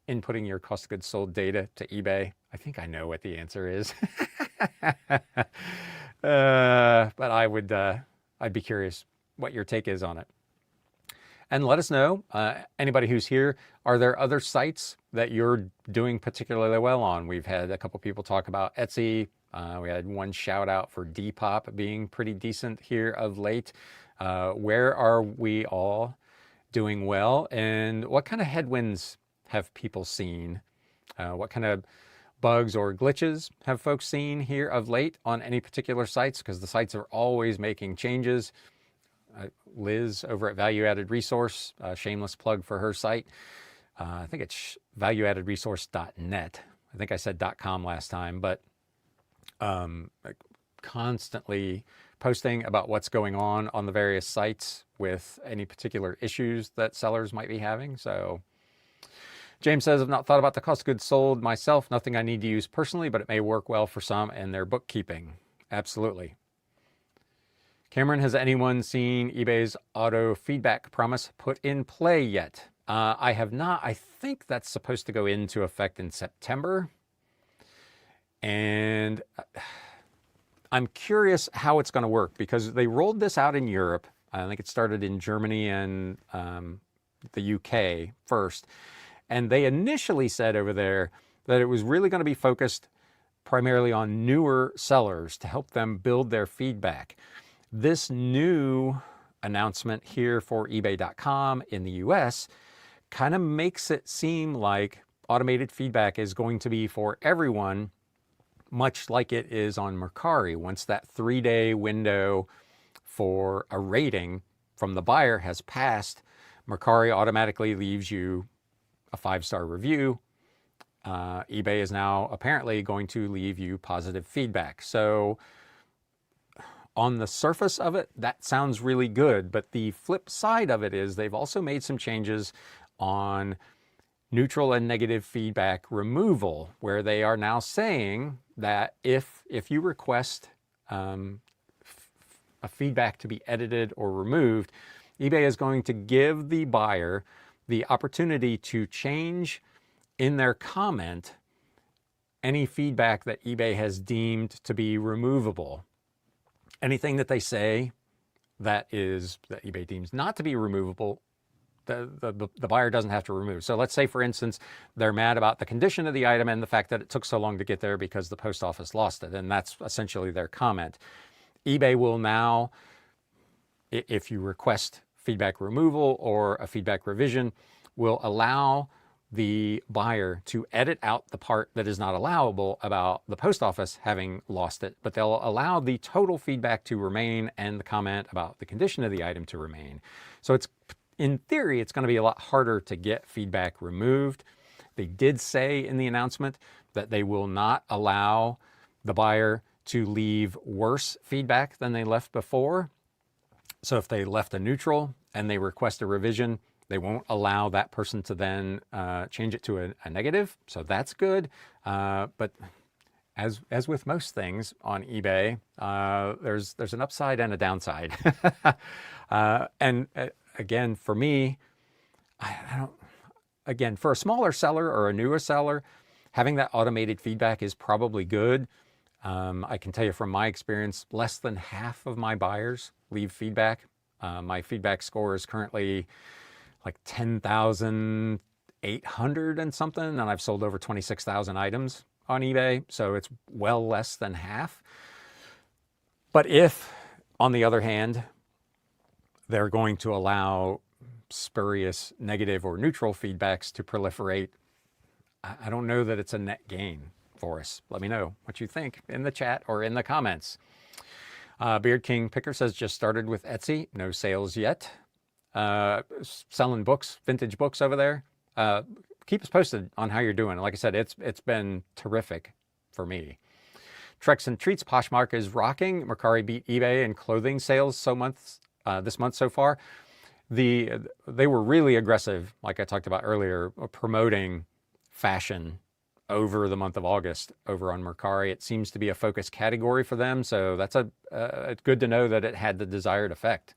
inputting your cost of goods sold data to eBay. I think I know what the answer is. But I'd be curious what your take is on it. And let us know, anybody who's here, are there other sites that you're doing particularly well on? We've had a couple people talk about Etsy. We had one shout out for Depop being pretty decent here of late. Where are we all doing well? And what kind of headwinds have people seen? What kind of bugs or glitches have folks seen here of late on any particular sites? Because the sites are always making changes. Liz over at Value Added Resource, shameless plug for her site. I think it's valueaddedresource.net. I think I said .com last time, but constantly posting about what's going on the various sites with any particular issues that sellers might be having. So James says, I've not thought about the cost of goods sold myself. Nothing I need to use personally, but it may work well for some and their bookkeeping. Absolutely. Cameron, has anyone seen eBay's auto feedback promise put in play yet? I have not. I think that's supposed to go into effect in September. And I'm curious how it's going to work because they rolled this out in Europe. I think it started in Germany and the UK first. And they initially said over there that it was really going to be focused primarily on newer sellers to help them build their feedback. This new announcement here for eBay.com in the US kind of makes it seem like automated feedback is going to be for everyone, much like it is on Mercari. Once that 3-day window for a rating from the buyer has passed, Mercari automatically leaves you a 5-star review. eBay is now apparently going to leave you positive feedback. So on the surface of it, that sounds really good, but the flip side of it is they've also made some changes on neutral and negative feedback removal, where they are now saying that if you request a feedback to be edited or removed, eBay is going to give the buyer the opportunity to change in their comment any feedback that eBay has deemed to be removable. Anything that they say that eBay deems not to be removable, the buyer doesn't have to remove. So let's say, for instance, they're mad about the condition of the item and the fact that it took so long to get there because the post office lost it, and that's essentially their comment. eBay will now, if you request feedback removal or a feedback revision will allow the buyer to edit out the part that is not allowable about the post office having lost it, but they'll allow the total feedback to remain and the comment about the condition of the item to remain. So it's, in theory, it's going to be a lot harder to get feedback removed. They did say in the announcement that they will not allow the buyer to leave worse feedback than they left before. So if they left a neutral and they request a revision, they won't allow that person to then change it to a negative. So that's good. But as with most things on eBay, there's an upside and a downside. And again, for me, I don't, again, for a smaller seller or a newer seller, having that automated feedback is probably good. I can tell you from my experience, less than half of my buyers leave feedback. My feedback score is currently like 10,800 and something, and I've sold over 26,000 items on eBay, so it's well less than half. But if, on the other hand, they're going to allow spurious negative or neutral feedbacks to proliferate, I don't know that it's a net gain for us. Let me know what you think in the chat or in the comments. Beard King Picker says, just started with Etsy, no sales yet. Selling books, vintage books over there. Keep us posted on how you're doing. Like I said, it's been terrific for me. Treks and Treats, Poshmark is rocking. Mercari beat eBay in clothing sales this month so far. They were really aggressive, like I talked about earlier, promoting fashion over the month of August over on Mercari. It seems to be a focus category for them, so that's it's good to know that it had the desired effect.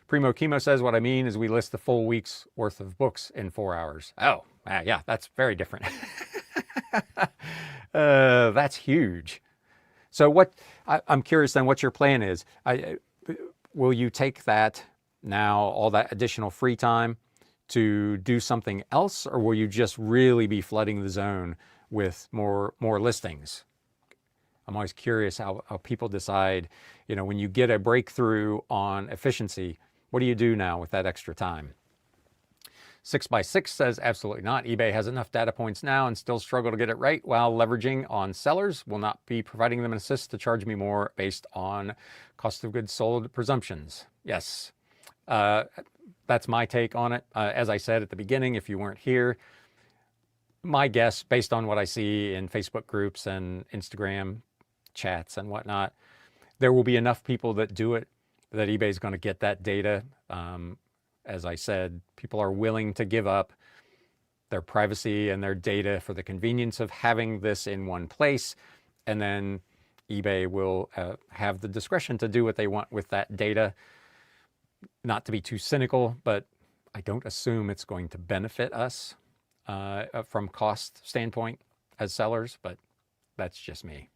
Primo Chemo says, what I mean is we list the full week's worth of books in 4 hours. Oh, yeah, that's very different. That's huge. So I'm curious then what your plan is. Will you take that now, all that additional free time, to do something else, or will you just really be flooding the zone with more listings? I'm always curious how people decide, when you get a breakthrough on efficiency, what do you do now with that extra time? 6x6 says, absolutely not. eBay has enough data points now and still struggle to get it right while leveraging on sellers. Will not be providing them an assist to charge me more based on cost of goods sold presumptions. Yes, that's my take on it. As I said at the beginning, if you weren't here, my guess, based on what I see in Facebook groups and Instagram chats and whatnot, there will be enough people that do it that eBay is going to get that data. As I said, people are willing to give up their privacy and their data for the convenience of having this in one place. And then eBay will have the discretion to do what they want with that data. Not to be too cynical, but I don't assume it's going to benefit us from cost standpoint as sellers, but that's just me.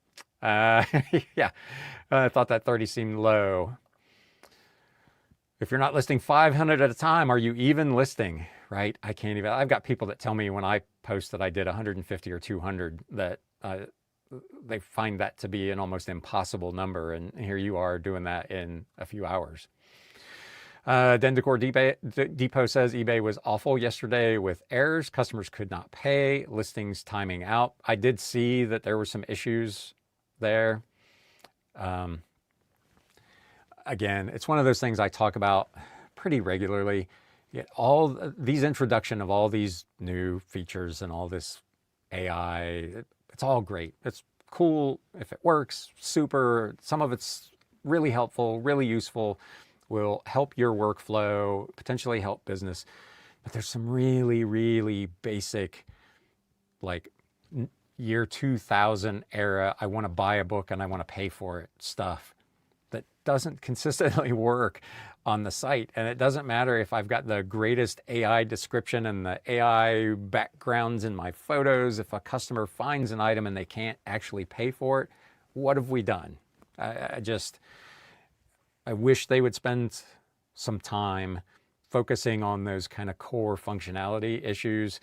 Yeah, I thought that 30 seemed low. If you're not listing 500 at a time, are you even listing, right? I can't even, I've got people that tell me when I post that I did 150 or 200 that they find that to be an almost impossible number. And here you are doing that in a few hours. Dendecor Depot says eBay was awful yesterday with errors. Customers could not pay, listings timing out. I did see that there were some issues there. Again, it's one of those things I talk about pretty regularly. Yet all these introduction of all these new features and all this AI, it's all great. It's cool if it works, super. Some of it's really helpful, really useful, will help your workflow, potentially help business. But there's some really, really basic, like year 2000 era, I want to buy a book and I want to pay for it stuff that doesn't consistently work on the site. And it doesn't matter if I've got the greatest AI description and the AI backgrounds in my photos. If a customer finds an item and they can't actually pay for it, what have we done? I wish they would spend some time focusing on those kind of core functionality issues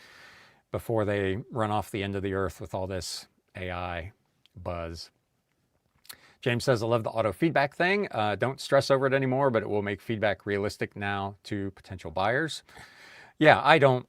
before they run off the end of the earth with all this AI buzz. James says, I love the auto feedback thing. Don't stress over it anymore, but it will make feedback realistic now to potential buyers. Yeah, I don't,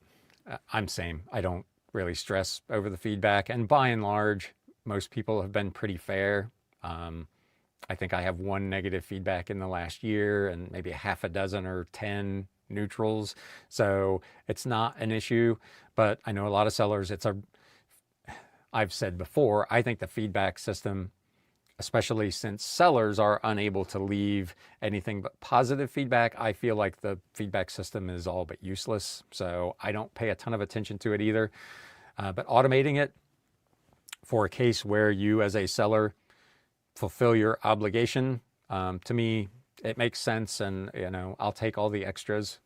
I'm same. I don't really stress over the feedback. And by and large, most people have been pretty fair. I think I have one negative feedback in the last year and maybe a half a dozen or 10 neutrals. So it's not an issue, but I know a lot of sellers, I've said before, I think the feedback system, especially since sellers are unable to leave anything but positive feedback, I feel like the feedback system is all but useless. So I don't pay a ton of attention to it either. But automating it for a case where you as a seller fulfill your obligation, to me, it makes sense. And, I'll take all the extras.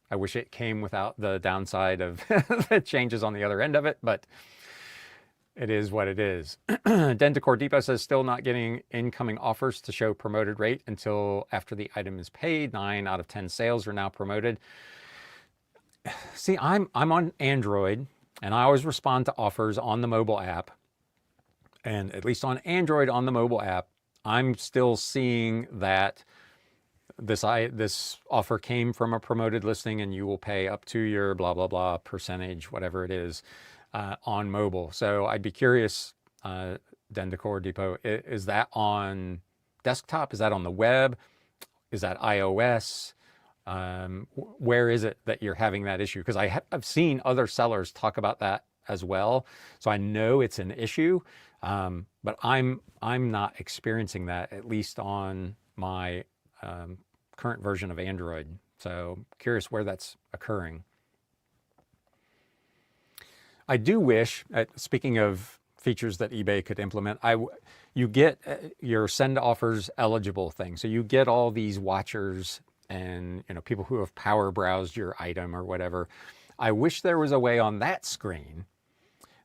I wish it came without the downside of the changes on the other end of it, but it is what it is. Dentacor Depot says still not getting incoming offers to show promoted rate until after the item is paid. 9 out of 10 sales are now promoted. See, I'm on Android and I always respond to offers on the mobile app. And at least on Android on the mobile app, I'm still seeing that this offer came from a promoted listing and you will pay up to your blah, blah, blah percentage, whatever it is, on mobile. So I'd be curious, Dentacor Depot, is that on desktop? Is that on the web? Is that iOS? Where is it that you're having that issue? Because I've seen other sellers talk about that as well. So I know it's an issue, but I'm not experiencing that, at least on my current version of Android. So curious where that's occurring. I do wish, speaking of features that eBay could implement, you get your send offers eligible thing. So you get all these watchers and people who have power browsed your item or whatever. I wish there was a way on that screen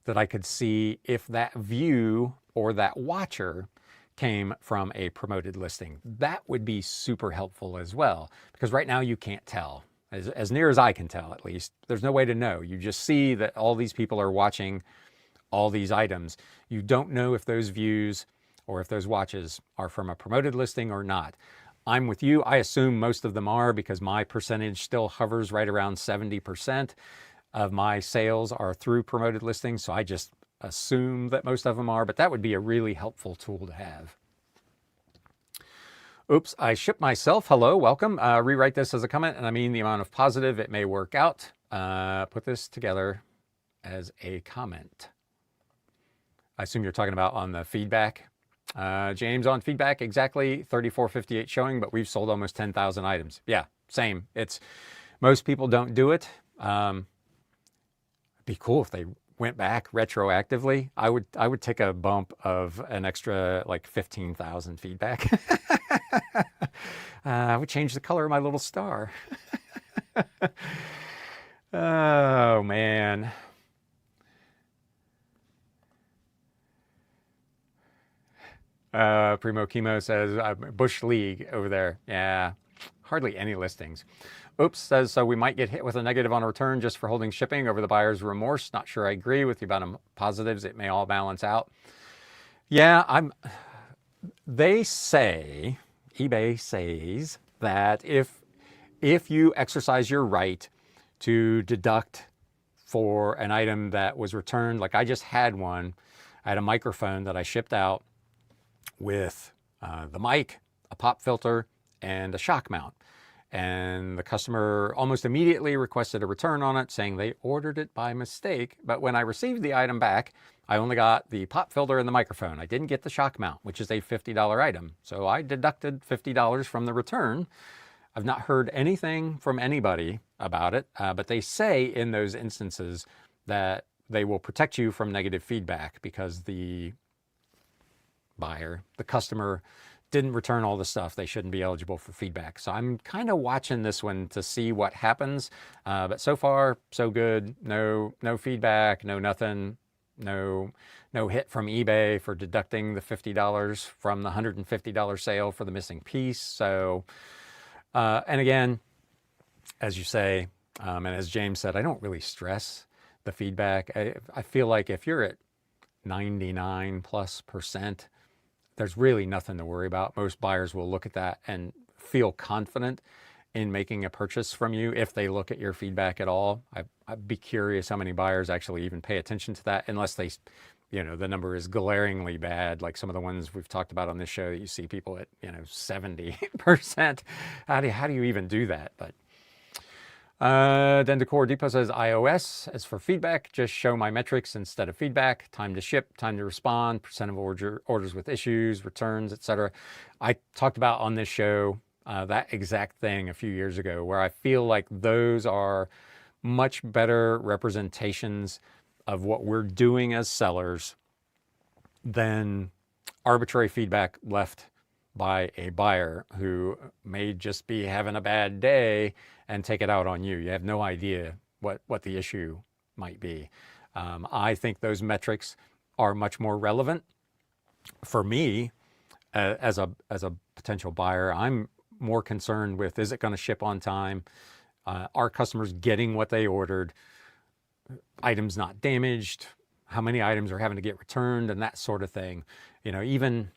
that I could see if that view or that watcher came from a promoted listing. That would be super helpful as well, because right now you can't tell. As near as I can tell, at least, there's no way to know. You just see that all these people are watching all these items. You don't know if those views or if those watches are from a promoted listing or not. I'm with you. I assume most of them are, because my percentage still hovers right around 70% of my sales are through promoted listings. So I just assume that most of them are, but that would be a really helpful tool to have. Oops, I shipped myself. Hello, welcome. Rewrite this as a comment, and I mean the amount of positive it may work out. Put this together as a comment. I assume you're talking about on the feedback. James, on feedback, exactly 3458 showing, but we've sold almost 10,000 items. Yeah, same. Most people don't do it. It'd be cool if they went back retroactively. I would take a bump of an extra like 15,000 feedback. I would change the color of my little star. Oh man. Primo Chemo says Bush League over there. Yeah, hardly any listings. Oops says, so we might get hit with a negative on a return just for holding shipping over the buyer's remorse. Not sure I agree with the amount of positives. It may all balance out. Yeah, they say, eBay says that if you exercise your right to deduct for an item that was returned, like I just had one, I had a microphone that I shipped out with the mic, a pop filter, and a shock mount. And the customer almost immediately requested a return on it, saying they ordered it by mistake. But when I received the item back, I only got the pop filter and the microphone. I didn't get the shock mount, which is a $50 item. So I deducted $50 from the return. I've not heard anything from anybody about it, but they say in those instances that they will protect you from negative feedback because the buyer, the customer, didn't return all the stuff. They shouldn't be eligible for feedback. So I'm kind of watching this one to see what happens. But so far, so good. No feedback, no nothing, no hit from eBay for deducting the $50 from the $150 sale for the missing piece. So, and again, as you say, and as James said, I don't really stress the feedback. I feel like if you're at 99+%, there's really nothing to worry about. Most buyers will look at that and feel confident in making a purchase from you if they look at your feedback at all. I'd be curious how many buyers actually even pay attention to that, unless they, the number is glaringly bad, like some of the ones we've talked about on this show that you see people at, 70%. How do you even do that? But then Decor Depot says iOS. As for feedback, just show my metrics instead of feedback. Time to ship, time to respond, percent of orders with issues, returns, etc. I talked about on this show that exact thing a few years ago, where I feel like those are much better representations of what we're doing as sellers than arbitrary feedback left by a buyer who may just be having a bad day and take it out on you. You have no idea what the issue might be. I think those metrics are much more relevant for me as a potential buyer. I'm more concerned with, is it going to ship on time? Are customers getting what they ordered? Items not damaged? How many items are having to get returned, and that sort of thing. Even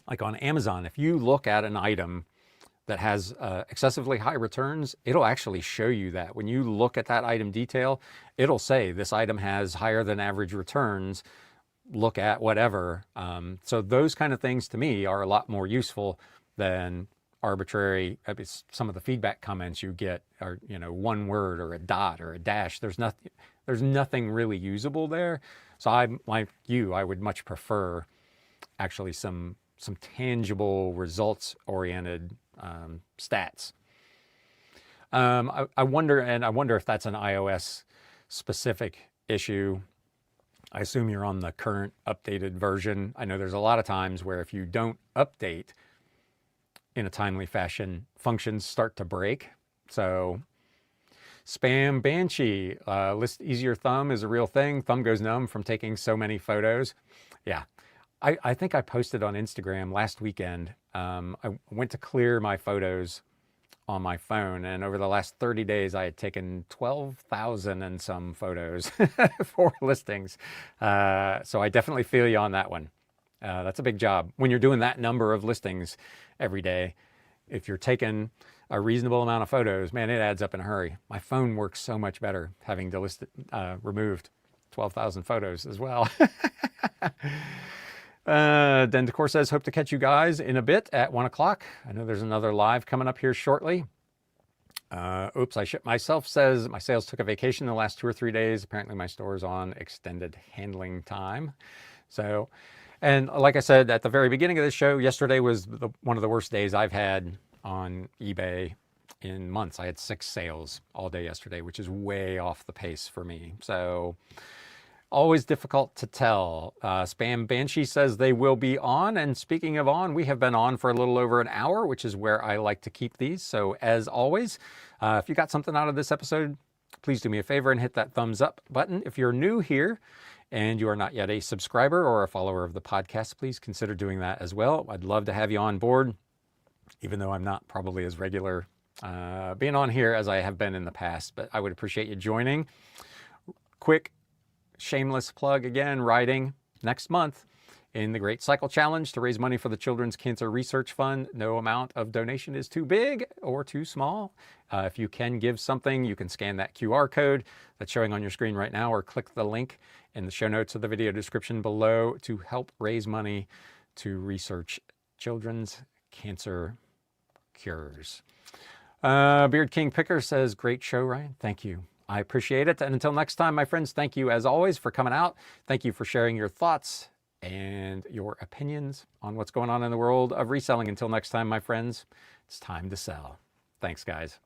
like on Amazon, if you look at an item that has excessively high returns, it'll actually show you that. When you look at that item detail, it'll say this item has higher than average returns. Look at whatever. So those kind of things to me are a lot more useful than arbitrary. Some of the feedback comments you get are, one word or a dot or a dash. There's nothing really usable there. So I'm like you, I would much prefer actually some tangible results oriented stats. I wonder if that's an iOS specific issue. I assume you're on the current updated version. I know there's a lot of times where if you don't update in a timely fashion, functions start to break. So Spam Banshee, list easier thumb is a real thing. Thumb goes numb from taking so many photos. Yeah, I think I posted on Instagram last weekend. I went to clear my photos on my phone, and over the last 30 days, I had taken 12,000 and some photos for listings. So I definitely feel you on that one. That's a big job. When you're doing that number of listings every day, if you're taking a reasonable amount of photos, man, it adds up in a hurry. My phone works so much better having to removed 12,000 photos as well. Den Decor says, hope to catch you guys in a bit at 1 o'clock. I know there's another live coming up here shortly. Oops, I shipped myself says, my sales took a vacation the last 2 or 3 days. Apparently my store's on extended handling time. So, and like I said at the very beginning of this show, yesterday was one of the worst days I've had on eBay in months. I had 6 sales all day yesterday, which is way off the pace for me. So always difficult to tell. Spam Banshee says they will be on. And speaking of on, we have been on for a little over an hour, which is where I like to keep these. So as always, if you got something out of this episode, please do me a favor and hit that thumbs up button. If you're new here and you are not yet a subscriber or a follower of the podcast, please consider doing that as well. I'd love to have you on board, even though I'm not probably as regular being on here as I have been in the past, but I would appreciate you joining. Quick shameless plug again, writing next month in the Great Cycle Challenge to raise money for the Children's Cancer Research Fund. No amount of donation is too big or too small. If you can give something, you can scan that QR code that's showing on your screen right now, or click the link in the show notes of the video description below to help raise money to research children's cancer cures. Beard King Picker says, great show, Ryan. Thank you. I appreciate it. And until next time, my friends, thank you as always for coming out. Thank you for sharing your thoughts and your opinions on what's going on in the world of reselling. Until next time, my friends, it's time to sell. Thanks, guys.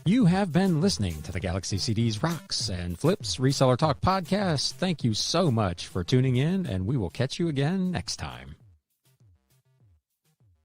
You have been listening to the Galaxy CDs Rocks and Flips Reseller Talk podcast. Thank you so much for tuning in, and we will catch you again next time.